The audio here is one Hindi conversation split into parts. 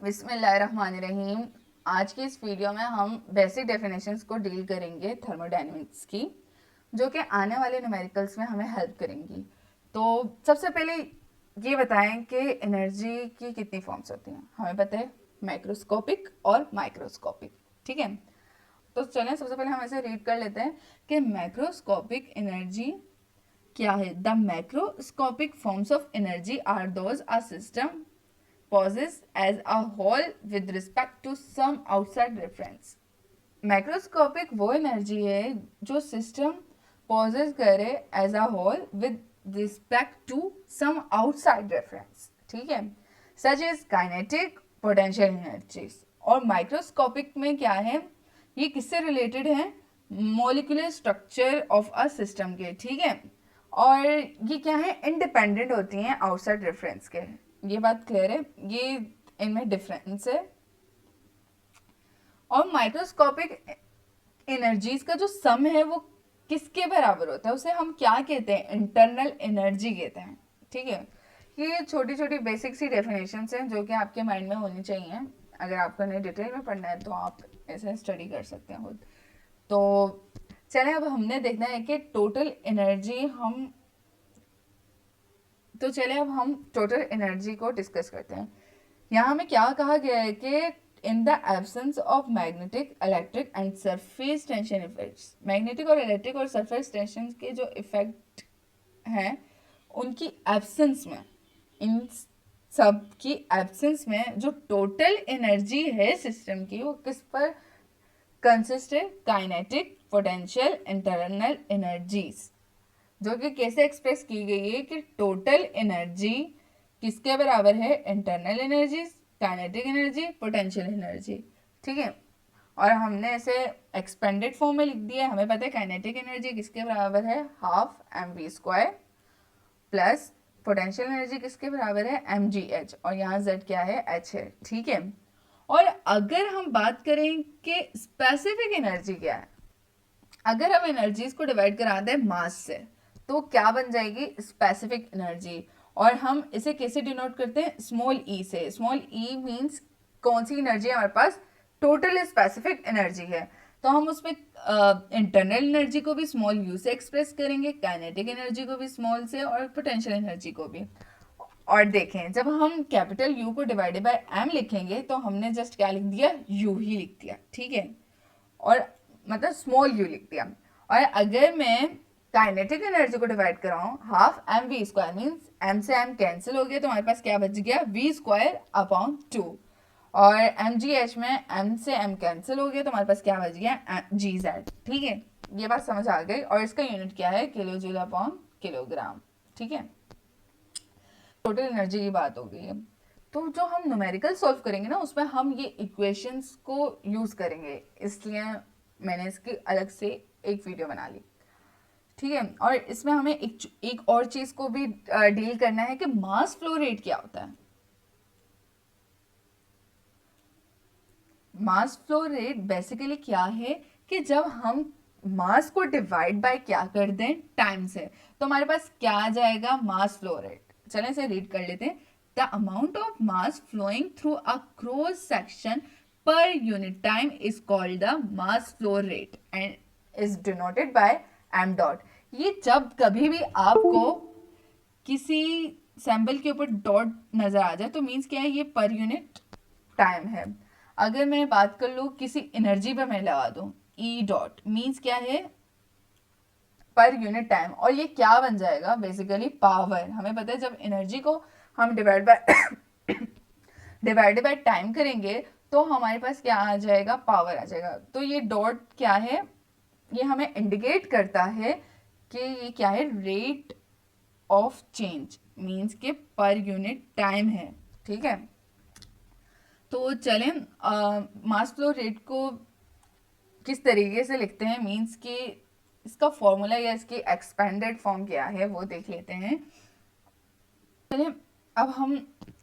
बिस्मिल्लाहिर्रहमानिर्रहीम। आज की इस वीडियो में हम बेसिक डेफिनेशंस को डील करेंगे थर्मोडायनेमिक्स की, जो कि आने वाले न्यूमेरिकल्स में हमें हेल्प करेंगी। तो सबसे पहले ये बताएं कि एनर्जी की कितनी फॉर्म्स होती हैं। हमें पता है माइक्रोस्कोपिक और माइक्रोस्कोपिक, ठीक है। तो चलें सबसे पहले हम ऐसे रीड कर लेते हैं कि माइक्रोस्कोपिक एनर्जी क्या है। The microscopic forms of energy are those a system possess as a whole with respect to some outside reference। Microscopic वो एनर्जी है जो सिस्टम पॉजेस करे as a whole with respect to some outside reference, ठीक है। Such is kinetic potential energies. और माइक्रोस्कोपिक में क्या है, ये किससे रिलेटेड है, molecular structure of a system के, ठीक है। और ये क्या है, इंडिपेंडेंट होती हैं आउटसाइड रेफरेंस के। ये बात क्लियर है, ये इनमें डिफरेंस है। और माइक्रोस्कोपिक एनर्जीज का जो सम है वो किसके बराबर होता है, उसे हम क्या कहते हैं, इंटरनल एनर्जी कहते हैं, ठीक है। ये छोटी छोटी बेसिक सी डेफिनेशन हैं जो कि आपके माइंड में होनी चाहिए। अगर आपको नहीं डिटेल में पढ़ना है तो आप ऐसे स्टडी कर सकते हैं खुद। तो चलें अब हमने देखना है कि टोटल एनर्जी हम टोटल एनर्जी को डिस्कस करते हैं। यहाँ हमें क्या कहा गया है कि in the absence of magnetic, electric and surface tension effects, magnetic और इलेक्ट्रिक और सरफेस टेंशन के जो इफेक्ट हैं उनकी एब्सेंस में, इन सब की एब्सेंस में जो टोटल एनर्जी है सिस्टम की वो किस पर कंसिस्ट है, काइनेटिक, पोटेंशियल, इंटरनल एनर्जीज। जो कि कैसे एक्सप्रेस की गई है कि टोटल एनर्जी किसके बराबर है, internal energy, kinetic energy, potential energy, ठीक है। और हमने ऐसे एक्सपेंडेड फॉर्म में लिख दिया है। हमें पता है काइनेटिक एनर्जी किसके बराबर है, half mv² plus potential energy किसके बराबर है, mgh, और यहाँ z क्या है, h है, ठीक है। और अगर हम बात करें कि स्पेसिफिक एनर्जी क्या है, अगर हम एनर्जीज को डिवाइड करा दें मास से तो क्या बन जाएगी, स्पेसिफिक एनर्जी। और हम इसे कैसे डिनोट करते हैं, स्मॉल ई से। स्मॉल ई मीन्स कौन सी एनर्जी हमारे पास, टोटल स्पेसिफिक एनर्जी है। तो हम उसमें इंटरनल एनर्जी को भी स्मॉल यू से एक्सप्रेस करेंगे, काइनेटिक एनर्जी को भी स्मॉल से, और पोटेंशियल एनर्जी को भी। और देखें जब हम कैपिटल यू को डिवाइडेड बाय एम लिखेंगे तो हमने जस्ट क्या लिख दिया, यू ही लिख दिया, ठीक है। और मतलब स्मॉल यू लिख दिया। और अगर मैं काइनेटिक एनर्जी को डिवाइड कराऊं, हाफ mv² मीन्स m से m कैंसिल हो गया तो हमारे पास क्या बच गया, v²/2। और mgh में m से m कैंसिल हो गया तो हमारे पास क्या बच गया, gz, ठीक है। ये बात समझ आ गई। और इसका यूनिट क्या है, kJ/kg, ठीक है। टोटल एनर्जी की बात हो गई है। तो जो हम न्यूमेरिकल सॉल्व करेंगे ना उसमें हम ये इक्वेशंस को यूज करेंगे, इसलिए मैंने इसकी अलग से एक वीडियो बना ली, ठीक है। और इसमें हमें एक और चीज को भी डील करना है कि मास फ्लो रेट क्या होता है। मास फ्लो रेट बेसिकली क्या है कि जब हम मास को डिवाइड बाय क्या कर दें, टाइम से, तो हमारे पास क्या आ जाएगा, मास फ्लो रेट। चलें इसे रीड कर लेते हैं। The amount of mass flowing through a cross section per unit time is called the mass flow rate and is denoted by M dot. ये जब कभी भी आपको किसी सैंपल के ऊपर डॉट नजर आ जाए तो मीन्स क्या है, ये पर यूनिट टाइम है। अगर मैं बात कर लूँ किसी एनर्जी पे मैं लगा दूँ ई डॉट, मीन्स क्या है, पर यूनिट टाइम। और ये क्या बन जाएगा, बेसिकली पावर। हमें पता है जब एनर्जी को हम डिवाइड बाय टाइम करेंगे तो हमारे पास क्या आ जाएगा, पावर आ जाएगा। तो ये डॉट क्या है, ये हमें इंडिकेट करता है कि ये क्या है, रेट ऑफ चेंज, मीन्स के पर यूनिट टाइम है, ठीक है। तो चलें मास फ्लो रेट को किस तरीके से लिखते हैं, मीन्स कि इसका फॉर्मूला या इसकी एक्सपेंडेड फॉर्म क्या है वो देख लेते हैं। चलिए अब हम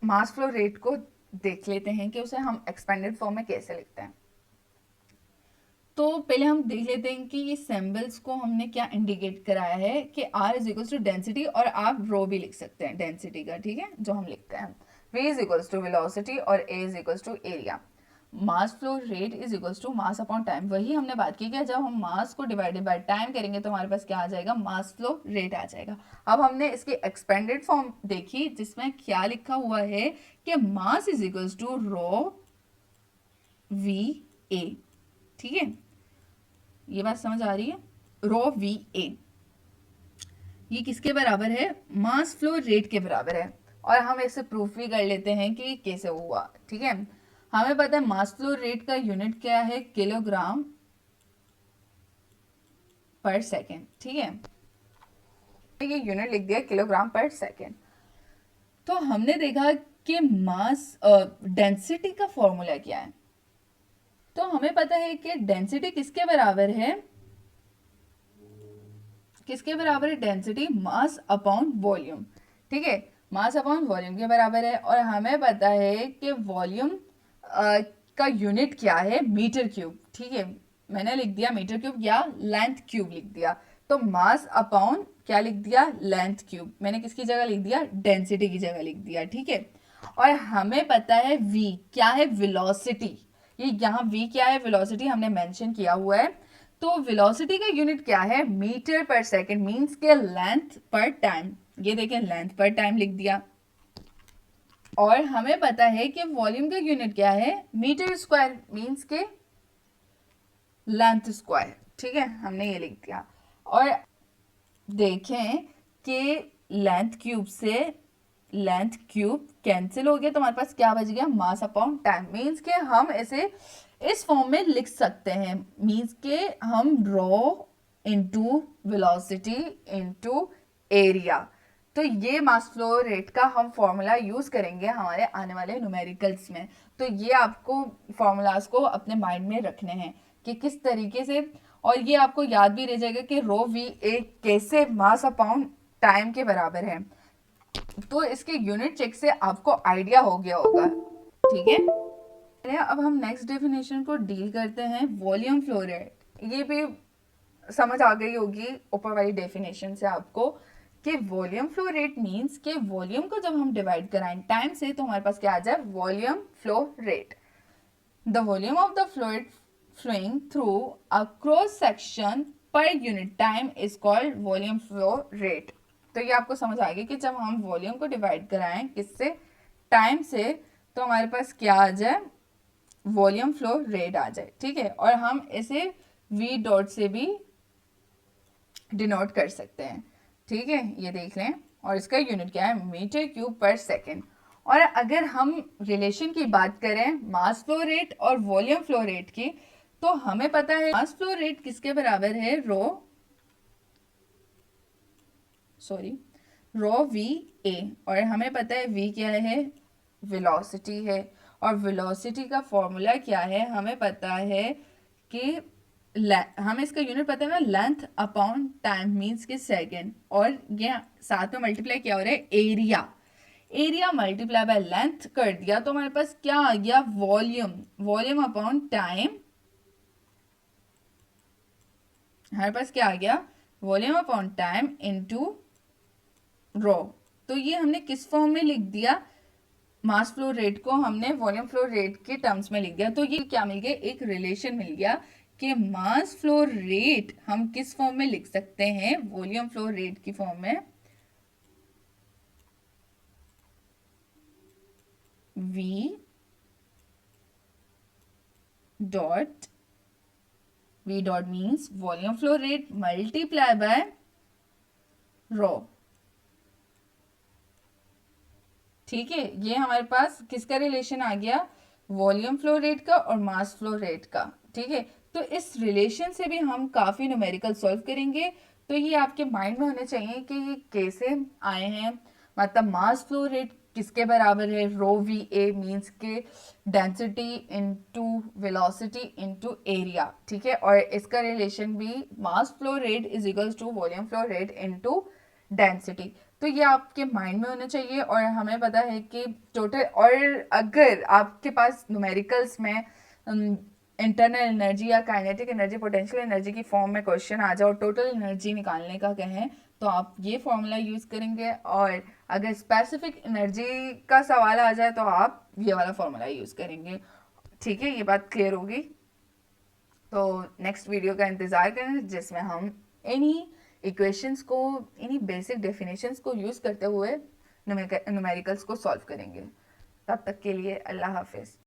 मास फ्लो रेट को देख लेते हैं कि उसे हम एक्सपेंडेड फॉर्म में कैसे लिखते हैं। तो पहले हम देख लेते हैं कि ये सिंबल्स को हमने क्या इंडिकेट कराया है कि R is equal to density, और आप रो भी लिख सकते हैं डेंसिटी का, ठीक है, जो हम लिखते हैं। v is equals to velocity और a is equals to area. Mass flow rate is equals to mass upon time, वही हमने बात की कि जब हम मास को डिवाइडेड बाय टाइम करेंगे तो हमारे पास क्या आ जाएगा, मास फ्लो रेट आ जाएगा। अब हमने इसकी एक्सपेंडेड फॉर्म देखी जिसमें क्या लिखा हुआ है कि mass is equals to rho V A. ठीक है, ये बात समझ आ रही है, रो वी ए ये किसके बराबर है, मास फ्लो रेट के बराबर है। और हम इसे प्रूफ भी कर लेते हैं कि कैसे हुआ। ठीक है, हमें पता है मास फ्लो रेट का यूनिट क्या है, किलोग्राम पर सेकेंड। ठीक है, ये यूनिट लिख दिया किलोग्राम पर सेकेंड। तो हमने देखा कि मास डेंसिटी का फॉर्मूला क्या है, तो हमें पता है कि डेंसिटी किसके बराबर है, किसके बराबर है डेंसिटी, मास अपॉन वॉल्यूम। ठीक है, मास अपॉन वॉल्यूम के बराबर है। और हमें पता है कि वॉल्यूम का यूनिट क्या है, मीटर क्यूब। ठीक है, मैंने लिख दिया मीटर क्यूब या लेंथ क्यूब लिख दिया। तो मास अपॉन क्या लिख दिया, लेंथ क्यूब। मैंने किसकी जगह लिख दिया, डेंसिटी की जगह लिख दिया। ठीक है, और हमें पता है v क्या है, वेलोसिटी। ये यहाँ v क्या है, वेलोसिटी हमने मेंशन किया हुआ है। तो वेलोसिटी का यूनिट क्या है, मीटर पर सेकंड, मींस के लेंथ पर टाइम। ये देखें, लेंथ पर टाइम लिख दिया। और हमें पता है कि वॉल्यूम का यूनिट क्या है, मीटर स्क्वायर, मींस के लेंथ स्क्वायर। ठीक है, हमने ये लिख दिया। और देखें कि लेंथ क्यूब से लेंथ क्यूब कैंसिल हो गया तो हमारे पास क्या बच गया, मास अपॉन टाइम। मींस के हम इसे इस फॉर्म में लिख सकते हैं, मींस के हम रो इनटू वेलोसिटी इनटू एरिया। तो ये मास फ्लो रेट का हम फॉर्मूला यूज करेंगे हमारे आने वाले न्यूमेरिकल्स में। तो ये आपको फॉर्मूलाज को अपने माइंड में रखने हैं कि किस तरीके से, और ये आपको याद भी रह जाएगा कि रो वी ए कैसे मास अपॉन टाइम के बराबर है। तो इसके यूनिट चेक से आपको आइडिया हो गया होगा। ठीक है, अब हम नेक्स्ट डेफिनेशन को डील करते हैं, वॉल्यूम फ्लो रेट। ये भी समझ आ गई होगी ऊपर वाली डेफिनेशन से आपको कि वॉल्यूम फ्लो रेट मींस कि वॉल्यूम को जब हम डिवाइड कराएं टाइम से तो हमारे पास क्या आ जाए, volume flow rate. The volume of the fluid flowing through a cross section per unit time is called volume flow rate। तो ये आपको समझ आ गया कि जब हम वॉल्यूम को डिवाइड कराएं किससे, टाइम से, तो हमारे पास क्या आ जाए, वॉल्यूम फ्लो रेट आ जाए। ठीक है, और हम इसे v डॉट से भी डिनोट कर सकते हैं। ठीक है, ये देख लें, और इसका यूनिट क्या है, मीटर क्यूब पर सेकेंड। और अगर हम रिलेशन की बात करें मास फ्लो रेट और वॉल्यूम फ्लो रेट की, तो हमें पता है मास फ्लो रेट किसके बराबर है, रो वी ए। और हमें पता है v क्या है, वेलोसिटी है। और वेलोसिटी का फॉर्मूला क्या है, हमें पता है कि हमें इसका यूनिट पता है ना, लेंथ अपॉन टाइम, मींस के सेकेंड। और ये साथ में मल्टीप्लाई क्या हो रहा है, area. Area multiply by length कर दिया तो हमारे पास क्या आ गया, वॉल्यूम। वॉल्यूम अपॉन टाइम, हमारे पास क्या आ गया, वॉल्यूम अपॉन टाइम इनटू रो। तो ये हमने किस फॉर्म में लिख दिया, मास फ्लो रेट को हमने वॉल्यूम फ्लो रेट के टर्म्स में लिख दिया। तो ये क्या मिल गया, एक रिलेशन मिल गया कि मास फ्लो रेट हम किस फॉर्म में लिख सकते हैं, वॉल्यूम फ्लो रेट की फॉर्म में, v dot means volume flow rate multiply by rho. ठीक है, ये हमारे पास किसका रिलेशन आ गया, वॉल्यूम फ्लो रेट का और मास फ्लो रेट का। ठीक है, तो इस रिलेशन से भी हम काफ़ी न्यूमेरिकल सॉल्व करेंगे। तो ये आपके माइंड में होने चाहिए कि ये कैसे आए हैं, मतलब मास फ्लो रेट किसके बराबर है, रो वी ए मीन्स के density into velocity into area. ठीक है, और इसका रिलेशन भी mass flow rate is equals to volume flow rate into density. तो ये आपके माइंड में होना चाहिए। और हमें पता है कि टोटल, और अगर आपके पास न्यूमेरिकल्स में इंटरनल एनर्जी या काइनेटिक एनर्जी, पोटेंशियल एनर्जी की फॉर्म में क्वेश्चन आ जाए और टोटल एनर्जी निकालने का कहें तो आप ये फॉर्मूला यूज़ करेंगे। और अगर स्पेसिफिक एनर्जी का सवाल आ जाए तो आप ये वाला फॉर्मूला यूज़ करेंगे। ठीक है, ये बात क्लियर होगी। तो नेक्स्ट वीडियो का इंतज़ार करें जिसमें हम इन्हीं इक्वेशंस को, इन्हीं बेसिक डेफिनेशंस को यूज़ करते हुए न्यूमेरिकल्स को सॉल्व करेंगे। तब तक के लिए अल्लाह हाफिज़।